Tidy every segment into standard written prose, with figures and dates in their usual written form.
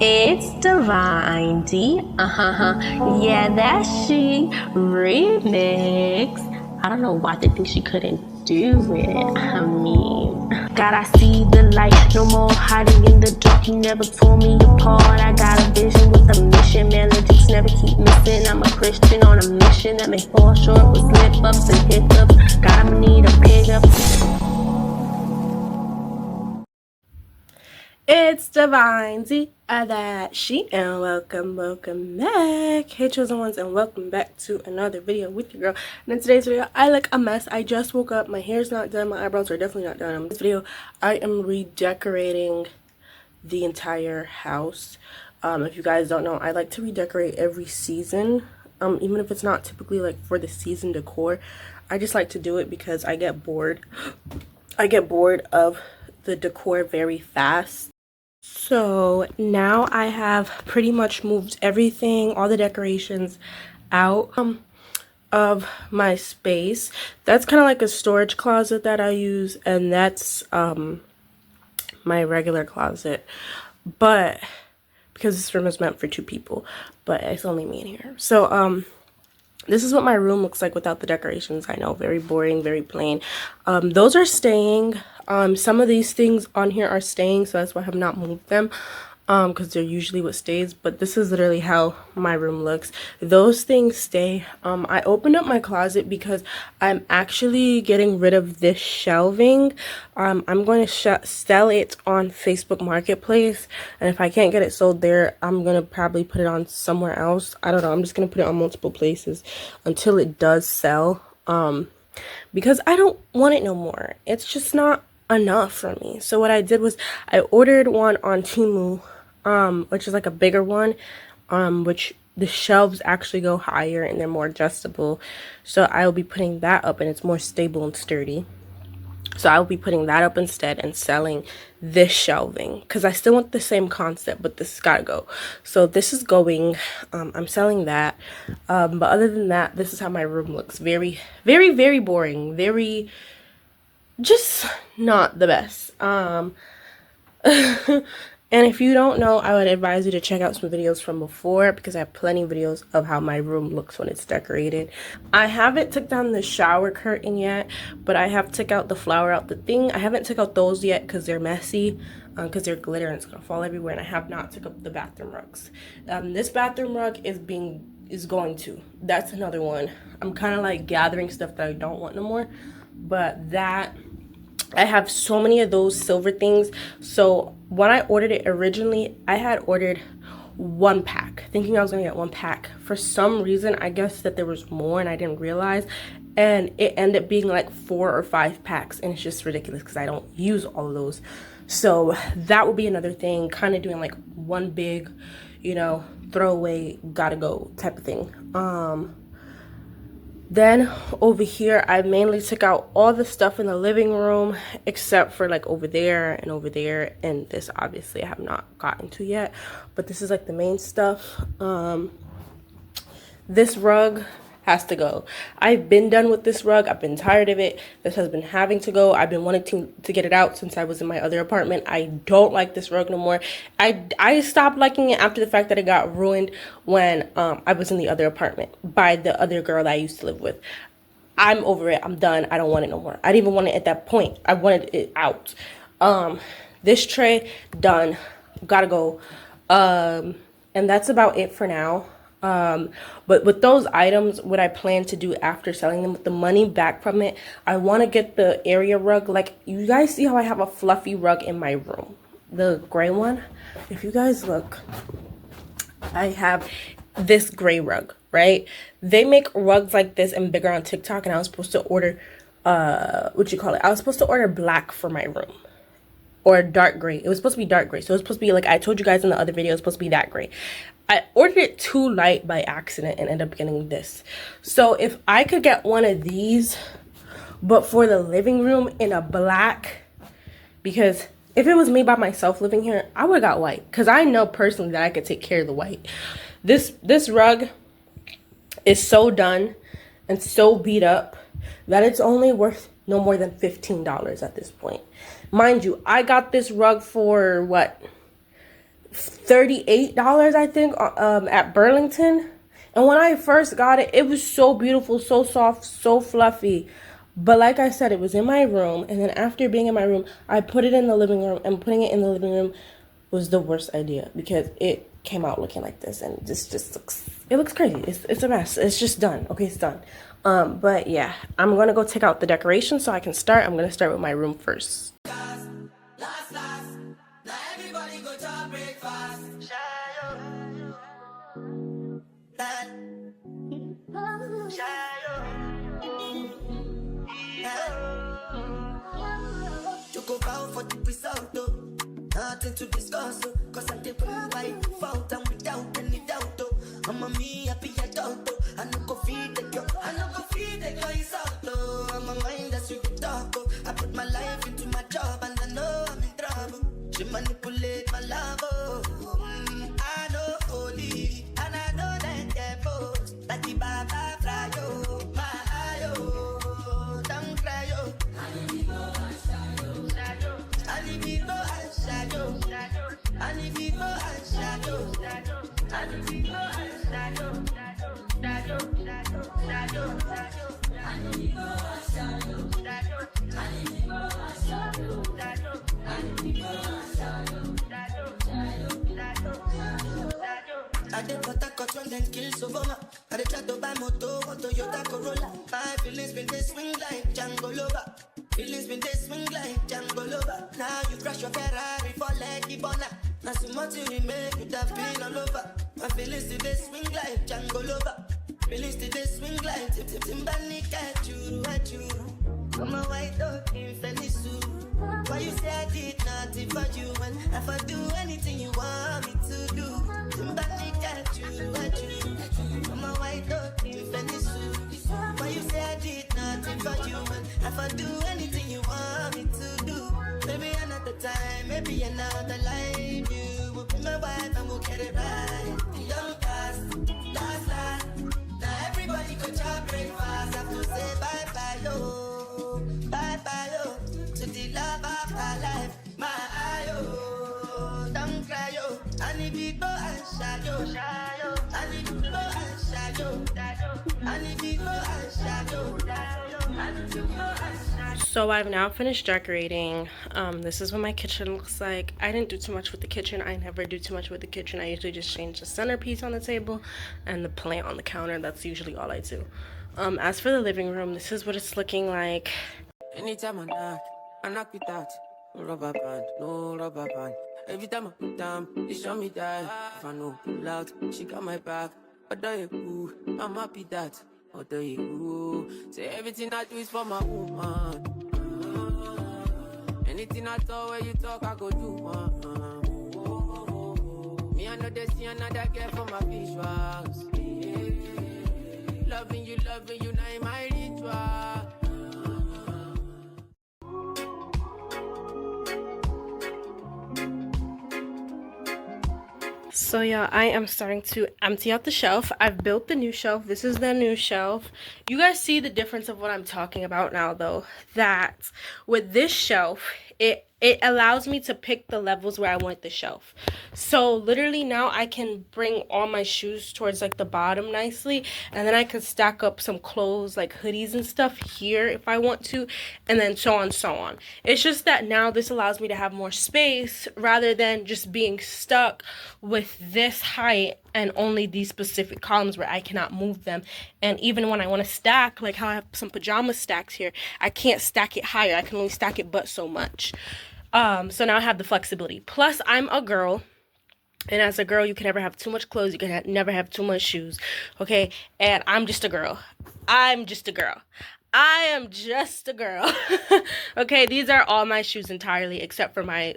It's Divine D. Yeah, that's she. Remix. I don't know why they think she couldn't do it. God, I see the light. No more hiding in the dark. You never tore me apart. I got a vision with a mission. Melodies never keep missing. I'm a Christian on a mission that may fall short with slip ups and hiccups. God, I'ma need a pickup. It's Divine Z, that she, and welcome back. Hey chosen ones, and welcome back to another video with your girl. And in today's video, I look a mess. I just woke up, my hair's not done, my eyebrows are definitely not done. In this video, I am redecorating the entire house. If you guys don't know, I like to redecorate every season, even if it's not typically like for the season decor. I just like to do it because I get bored. I get bored of the decor very fast. So now I have pretty much moved everything, all the decorations out of my space. That's kind of like a storage closet that I use, and that's my regular closet. But because this room is meant for 2 people, but it's only me in here. So this is what my room looks like without the decorations. I know, very boring, very plain. Those are staying. Some of these things on here are staying, so that's why I have not moved them, because they're usually what stays. But this is literally how my room looks. Those things stay. I opened up my closet because I'm actually getting rid of this shelving. I'm going to sell it on Facebook Marketplace, and if I can't get it sold there, I'm going to probably put it on somewhere else. I don't know. I'm just going to put it on multiple places until it does sell, because I don't want it no more. It's just not enough for me. So what I did was I ordered one on Temu, which is like a bigger one, which the shelves actually go higher and they're more adjustable. So I will be putting that up, and it's more stable and sturdy. So I will be putting that up instead and selling this shelving, because I still want the same concept, but this has got to go. So this is going. I'm selling that. But other than that, this is how my room looks. Very, very, very boring. Very, just not the best. And if you don't know, I would advise you to check out some videos from before, because I have plenty of videos of how my room looks when it's decorated. I haven't took down the shower curtain yet, but I have took out the flower out the thing. I haven't took out those yet because they're messy, because they're glitter and it's gonna fall everywhere. And I have not took up the bathroom rugs. This bathroom rug is going to. That's another one. I'm kind of like gathering stuff that I don't want no more, but that. I have so many of those silver things. So when I ordered it originally, I had ordered 1 pack, thinking I was gonna get 1 pack. For some reason, I guess that there was more and I didn't realize, and it ended up being like 4 or 5 packs, and it's just ridiculous because I don't use all of those. So that will be another thing, kind of doing like one big, you know, throwaway, gotta go type of thing. Then over here, I mainly took out all the stuff in the living room, except for like over there, and this obviously I have not gotten to yet, but this is like the main stuff. This rug has to go. I've been done with this rug. I've been tired of it. This has been having to go. I've been wanting to get it out since I was in my other apartment. I don't like this rug no more. I stopped liking it after the fact that it got ruined when I was in the other apartment by the other girl that I used to live with. I'm over it. I'm done. I don't want it no more. I didn't even want it at that point. I wanted it out. This tray, done. Gotta go. And that's about it for now. But with those items, what I plan to do after selling them with the money back from it, I want to get the area rug. Like, you guys see how I have a fluffy rug in my room, the gray one? If you guys look, I have this gray rug, right? They make rugs like this and bigger on TikTok, and I was supposed to order, I was supposed to order black for my room. Or dark gray. It was supposed to be dark gray. So it was supposed to be like I told you guys in the other video, it's supposed to be that gray. I ordered it too light by accident and ended up getting this. So if I could get one of these, but for the living room in a black, because if it was me by myself living here, I would have got white. Because I know personally that I could take care of the white. This rug is so done and so beat up that it's only worth no more than $15 at this point. Mind you, I got this rug for what? $38, I think, at Burlington. And when I first got it, it was so beautiful, so soft, so fluffy. But like I said, it was in my room. And then after being in my room, I put it in the living room. And putting it in the living room was the worst idea because it came out looking like this. And this just looks, it looks crazy. It's a mess. It's just done. Okay, it's done. But yeah, I'm going to go take out the decorations so I can start. I'm going to start with my room first. Go bound for the result, though. Nothing to discuss, though. Cause I'm the by fault and without any doubt, though. I'm a me happy adult, though. I no go feed the girl, I no go feed the girl, it's out, though. I'm a mind that's with the talk, oh. I put my life into my job and I know I'm in trouble. She manipulate my love, oh. I know holy, and I know that devil. Like the Baba fly, oh. My eye, oh. Don't cry, oh. I did what I got one then kill Sovoma. I did try to buy moto, Toyota Corolla. My feelings been they swing like Django Lover. Feelings been they swing like Django Lover. Now you crash your Ferrari for leggy bona. Now so much you make you have been all over. My feelings still they swing like Django Lover. Feelings still they swing like Timbani at you. Come on, white dog in Fenisu. Why you say I did nothing for you? And if I do anything you want me to do, Timbani at you. Come on, white dog in Fenisu. Why you say I did nothing for you? And if I do anything you want me to do, maybe another time, maybe another life, you will be my wife and we'll get it right. Young past, last. Now everybody go to breakfast. Have to say bye-bye, yo. Bye-bye, yo. To the love of my life. My eye, yo. Don't cry, yo. I need people and shadow. I need people and shadow. I need people and shadow. So I've now finished decorating. This is what my kitchen looks like. I didn't do too much with the kitchen. I never do too much with the kitchen. I usually just change the centerpiece on the table and the plant on the counter. That's usually all I do. As for the living room, this is what it's looking like. Anytime I knock with that. No rubber band, no rubber band. Every time I put down, they show me that. If I know pull out, she got my back. Although you cool, I'm happy that. Although you cool, say everything I do is for my woman. Anything I talk, where you talk, I go do. Me, I know they see another girl for my visuals. Loving you, now in my ritual. So yeah, I am starting to empty out the shelf. I've built the new shelf. This is the new shelf. You guys see the difference of what I'm talking about now, though. That with this shelf, it allows me to pick the levels where I want the shelf. So literally now I can bring all my shoes towards like the bottom nicely, and then I can stack up some clothes like hoodies and stuff here if I want to, and then so on. It's just that now this allows me to have more space rather than just being stuck with this height and only these specific columns where I cannot move them. And even when I want to stack, like how I have some pajama stacks here, I can't stack it higher. I can only stack it but so much. So now I have the flexibility. Plus, I'm a girl. And as a girl, you can never have too much clothes. You can never have too much shoes. Okay? And I'm just a girl. I am just a girl. Okay, these are all my shoes entirely, except for my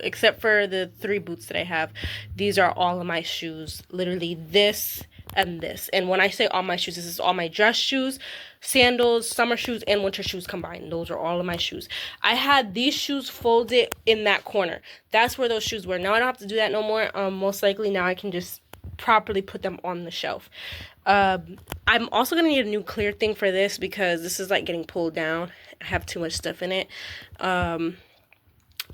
except for the 3 boots that I have. These are all of my shoes. Literally this and this. And when I say all my shoes, this is all my dress shoes, sandals, summer shoes, and winter shoes combined. Those are all of my shoes. I had these shoes folded in that corner. That's where those shoes were. Now I don't have to do that no more. Most likely now I can just properly put them on the shelf. I'm also gonna need a new clear thing for this because this is like getting pulled down. I have too much stuff in it.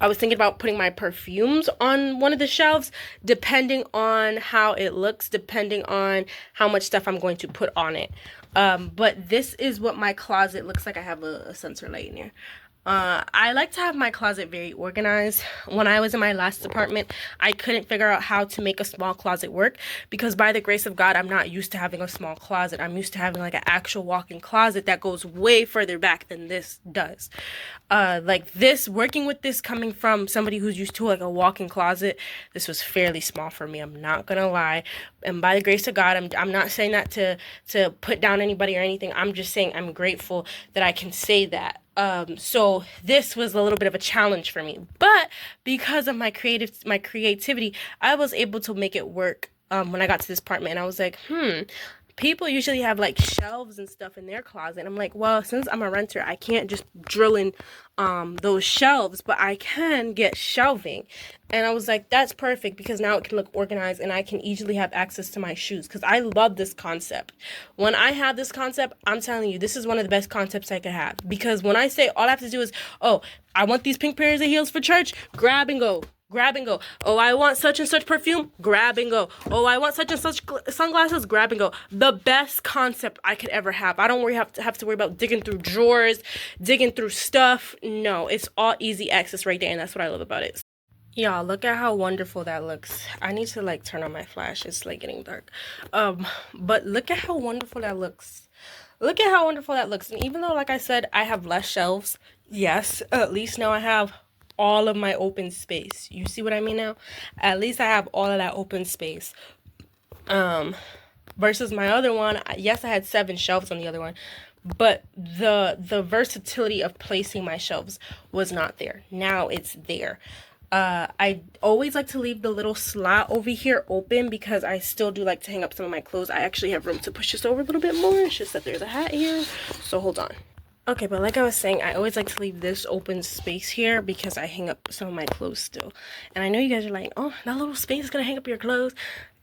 I was thinking about putting my perfumes on one of the shelves, depending on how it looks, depending on how much stuff I'm going to put on it. But this is what my closet looks like. I have a sensor light in here. I like to have my closet very organized. When I was in my last apartment, I couldn't figure out how to make a small closet work because by the grace of God, I'm not used to having a small closet. I'm used to having like an actual walk-in closet that goes way further back than this does. Like this, working with this coming from somebody who's used to like a walk-in closet, this was fairly small for me. I'm not gonna lie. And by the grace of God, I'm not saying that to put down anybody or anything. I'm just saying I'm grateful that I can say that. So this was a little bit of a challenge for me, but because of my creativity, I was able to make it work. When I got to this apartment, and I was like, people usually have like shelves and stuff in their closet. And I'm like, well, since I'm a renter, I can't just drill in those shelves, but I can get shelving. And I was like, that's perfect because now it can look organized and I can easily have access to my shoes because I love this concept. When I have this concept, I'm telling you, this is one of the best concepts I could have because when I say all I have to do is, oh, I want these pink pairs of heels for church, grab and go. Grab and go. Oh, I want such and such perfume. Grab and go. Oh, I want such and such sunglasses. Grab and go. The best concept I could ever have. I don't have to worry about digging through drawers, digging through stuff. No, it's all easy access right there, and that's what I love about it. Y'all, look at how wonderful that looks. I need to like turn on my flash. It's like getting dark. But look at how wonderful that looks. Look at how wonderful that looks. And even though, like I said, I have less shelves, yes, at least now I have all of my open space. You see what I mean now? At least I have all of that open space. Versus my other one, yes, I had 7 shelves on the other one, but the versatility of placing my shelves was not there. Now it's there. I always like to leave the little slot over here open because I still do like to hang up some of my clothes. I actually have room to push this over a little bit more. It's just that there's a hat here. So hold on. Okay, but like I was saying, I always like to leave this open space here because I hang up some of my clothes still. And I know you guys are like, oh, that little space is going to hang up your clothes.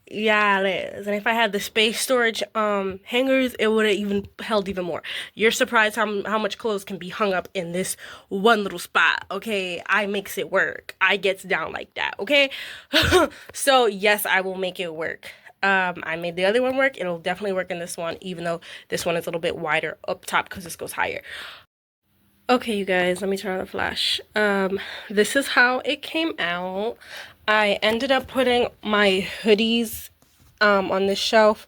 Yeah, it is. And if I had the space storage hangers, it would have even held even more. You're surprised how much clothes can be hung up in this one little spot, okay? I makes it work. I gets down like that, okay? So, yes, I will make it work. I made the other one work. It'll definitely work in this one, even though this one is a little bit wider up top because this goes higher. Okay, you guys, let me turn on the flash. This is how it came out. I ended up putting my hoodies on this shelf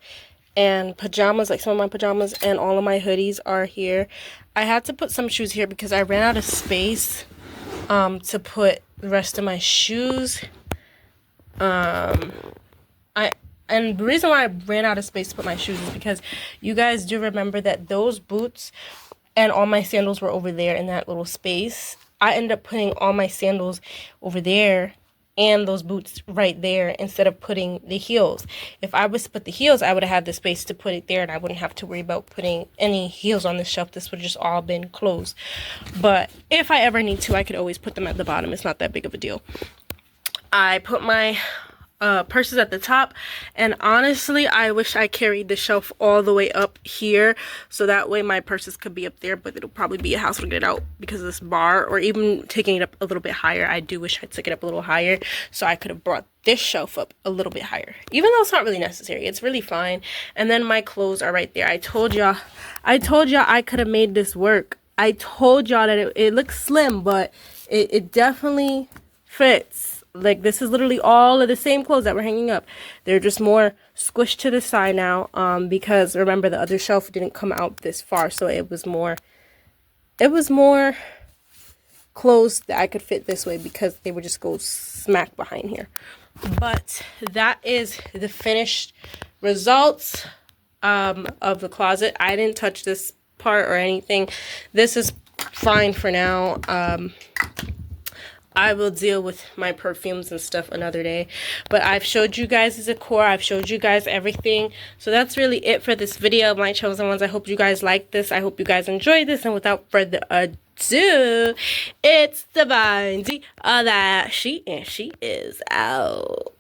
and pajamas, like some of my pajamas and all of my hoodies are here. I had to put some shoes here because I ran out of space to put the rest of my shoes. And the reason why I ran out of space to put my shoes is because you guys do remember that those boots and all my sandals were over there in that little space. I ended up putting all my sandals over there and those boots right there instead of putting the heels. If I was to put the heels, I would have had the space to put it there and I wouldn't have to worry about putting any heels on the shelf. This would have just all been closed. But if I ever need to, I could always put them at the bottom. It's not that big of a deal. I put my purses at the top, and honestly I wish I carried the shelf all the way up here so that way my purses could be up there, but it'll probably be a hassle to get it out because of this bar, or even taking it up a little bit higher. I do wish I took it up a little higher so I could have brought this shelf up a little bit higher, even though it's not really necessary. It's really fine. And then my clothes are right there. I told y'all I could have made this work. I told y'all that it looks slim, but it definitely fits. Like, this is literally all of the same clothes that were hanging up. They're just more squished to the side now, because remember the other shelf didn't come out this far, so it was more clothes that I could fit this way because they would just go smack behind here. But that is the finished results of the closet. I didn't touch this part or anything. This is fine for now. I will deal with my perfumes and stuff another day. But I've showed you guys the decor. I've showed you guys everything. So that's really it for this video, my chosen ones. I hope you guys like this. I hope you guys enjoyed this. And without further ado, it's the Vacay that she is out.